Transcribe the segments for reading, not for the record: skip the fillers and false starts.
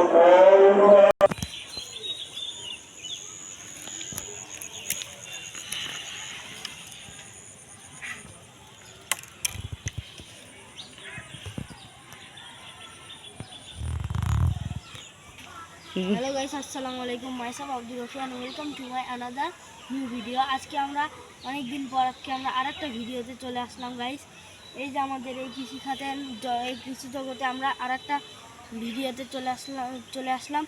Hello guys, আসসালামু আলাইকুম। Myself Abdur Rafiyan, welcome to my another new video. আজকে আমরা অনেকদিন পর আমরা আরেকটা ভিডিওতে চলে আসলাম গাইস। এই যে আমাদের এই কৃষি জগতে আমরা আরেকটা ভিডিওতে চলে আসলাম।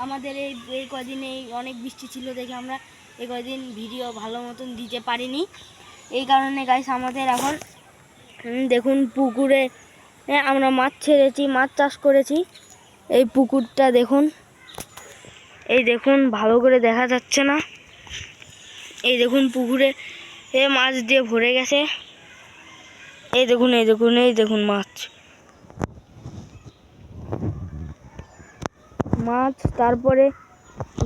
আমাদের এই কদিন অনেক বৃষ্টি ছিল দেখে আমরা এই কদিন ভিডিও ভালো মতন দিতে পারিনি। এই কারণে গাইস আমাদের এখন দেখুন পুকুরে আমরা মাছ ছেড়েছি, মাছ চাষ করেছি। এই পুকুরটা দেখুন, এই দেখুন, ভালো করে দেখা যাচ্ছে না। এই দেখুন পুকুরে মাছ দিয়ে ভরে গেছে। এই দেখুন, এই দেখুন, এই দেখুন মাছ। তারপরে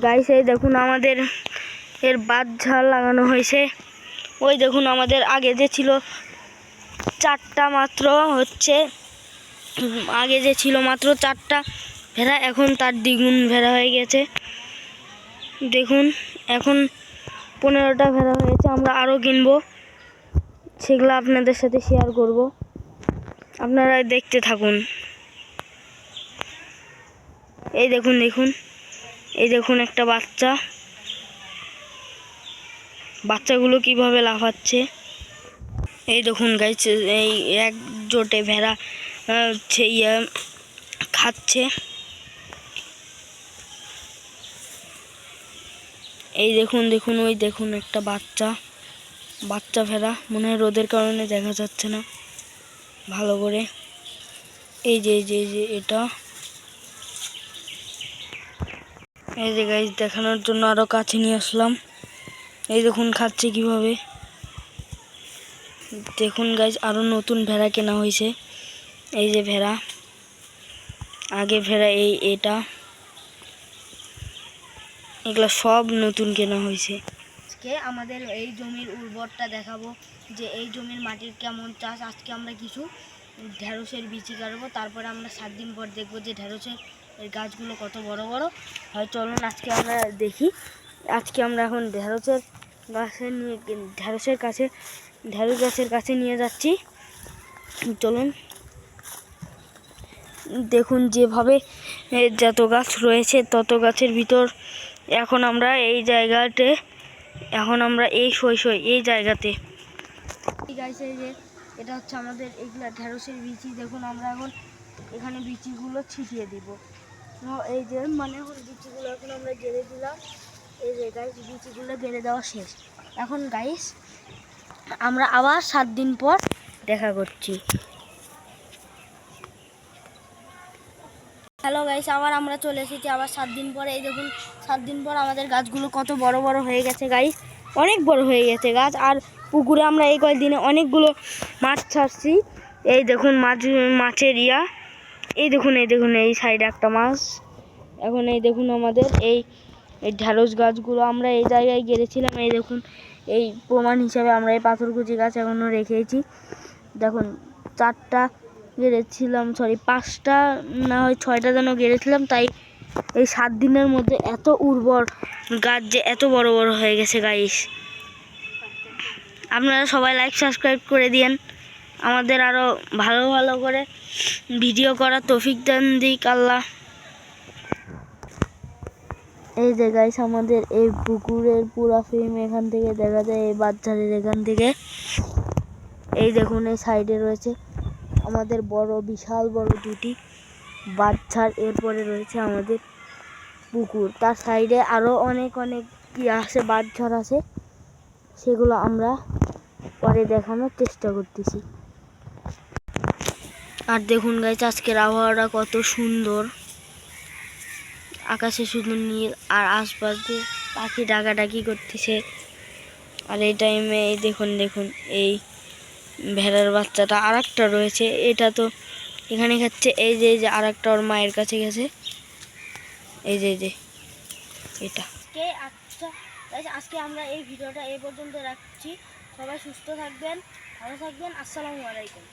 গাইস এই দেখুন আমাদের বাঁধঝাল লাগানো হয়েছে। ওই দেখুন আমাদের আগে যে ছিল চারটা মাত্র চারটা ভেড়া, এখন তার দ্বিগুণ ভেড়া হয়ে গেছে। দেখুন এখন 15টা ভেড়া হয়েছে। আমরা আরও কিনবো, সেগুলো আপনাদের সাথে শেয়ার করব, আপনারা দেখতে থাকুন। এই দেখুন, এই দেখুন একটা বাচ্চাগুলো কিভাবে লাফাচ্ছে। এই দেখুন গাইস, এই এক জোটে ভেড়া খাচ্ছে। এই দেখুন, ওই দেখুন একটা বাচ্চা ভেড়া, মনে হয় রোদের কারণে দেখা যাচ্ছে না ভালো করে। এই যে এটা, এই যে গাইস দেখানোর জন্য আরো কাছে নিয়ে আসলাম। এই দেখুন খাচ্ছে কিভাবে। দেখুন গাইস, আরো নতুন ভেড়া কেনা হয়েছে। এই যে ভেড়া, আগে ভেড়া এটা, এগুলো সব নতুন কেনা হয়েছে। আজকে আমাদের এই জমির উর্বরতা দেখাবো, যে এই জমির মাটির কেমন চাষ। আজকে আমরা কিছু ঢেঁড়সের বিচি কাটবো, তারপরে আমরা 7 দিন পর দেখবো যে ঢেঁড়সের গাছগুলো কত বড় বড় হয়। চলুন আজকে আমরা দেখি। আজকে আমরা এখন ঢেঁড়স গাছের কাছে নিয়ে যাচ্ছি। চলুন দেখুন, যেভাবে যত গাছ রয়েছে তত গাছের ভিতর এখন আমরা এই জায়গাতে, এই জায়গাতে এই যে এটা হচ্ছে আমাদের এগুলা ঢেঁড়সের বিচি। দেখুন আমরা এখন এখানে বিচিগুলো ছিটিয়ে দিব। এই যে বিচিগুলো এখন আমরা গেড়ে দিলাম। এই যে গাইস, বিচিগুলো গেড়ে দেওয়া শেষ। এখন গাইস আমরা আবার 7 দিন পর দেখা করছি। হ্যালো গাইস, আবার আমরা চলে এসেছি আবার 7 দিন পরে। এই দেখুন 7 দিন পর আমাদের গাছগুলো কত বড় বড় হয়ে গেছে গাইস, অনেক বড় হয়ে গেছে গাছ। আর পুকুরে আমরা এই কয়েকদিনে অনেকগুলো মাছ ছাড়ছি। এই দেখুন মাছের এই দেখুন, এই সাইডে একটা মাছ। এখন এই দেখুন আমাদের এই ঢেঁড়স গাছগুলো আমরা এই জায়গায় গেড়েছিলাম। এই দেখুন, এই প্রমাণ হিসাবে আমরা এই পাথরকুচি গাছ এখনও রেখেছি। দেখুন 4টা গেড়েছিলাম, 5টা না হয় 6টা যেন গেড়েছিলাম। তাই এই 7 দিনের মধ্যে এত উর্বর গাছ যে এত বড় বড় হয়ে গেছে গাইস। আপনারা সবাই লাইক সাবস্ক্রাইব করে দিন, আমাদের আরও ভালো ভালো করে ভিডিও করার তৌফিক দান দিক আল্লাহ। এই যে গাইস আমাদের এই পুকুরের পুরা ফিল্ম এখান থেকে দেখা যায়, এই বাচ্চাদের এখান থেকে। এই দেখুন এই সাইডে রয়েছে আমাদের বিশাল বড় 2টি বাচ্চার। এরপরে রয়েছে আমাদের পুকুর, তার সাইডে আরও অনেক আছে, বাচ্চার আছে। সেগুলো আমরা পরে দেখানোর চেষ্টা করতেছি। আর দেখুন গাইস আজকের আবহাওয়াটা কত সুন্দর, আকাশে শুধু নীল আর আশপাশে পাখি ডাকাডাকি করতেছে। আর এই টাইমে এই দেখুন এই ভেড়ার বাচ্চাটা আরেকটা রয়েছে, এটা তো এখানে খাচ্ছে। এই যে আরেকটা ওর মায়ের কাছে গেছে। এই যে এটা। আচ্ছা আজকে আমরা এই ভিডিওটা এই পর্যন্ত রাখছি। সবাই সুস্থ থাকবেন, ভালো থাকবেন। আসসালামু আলাইকুম।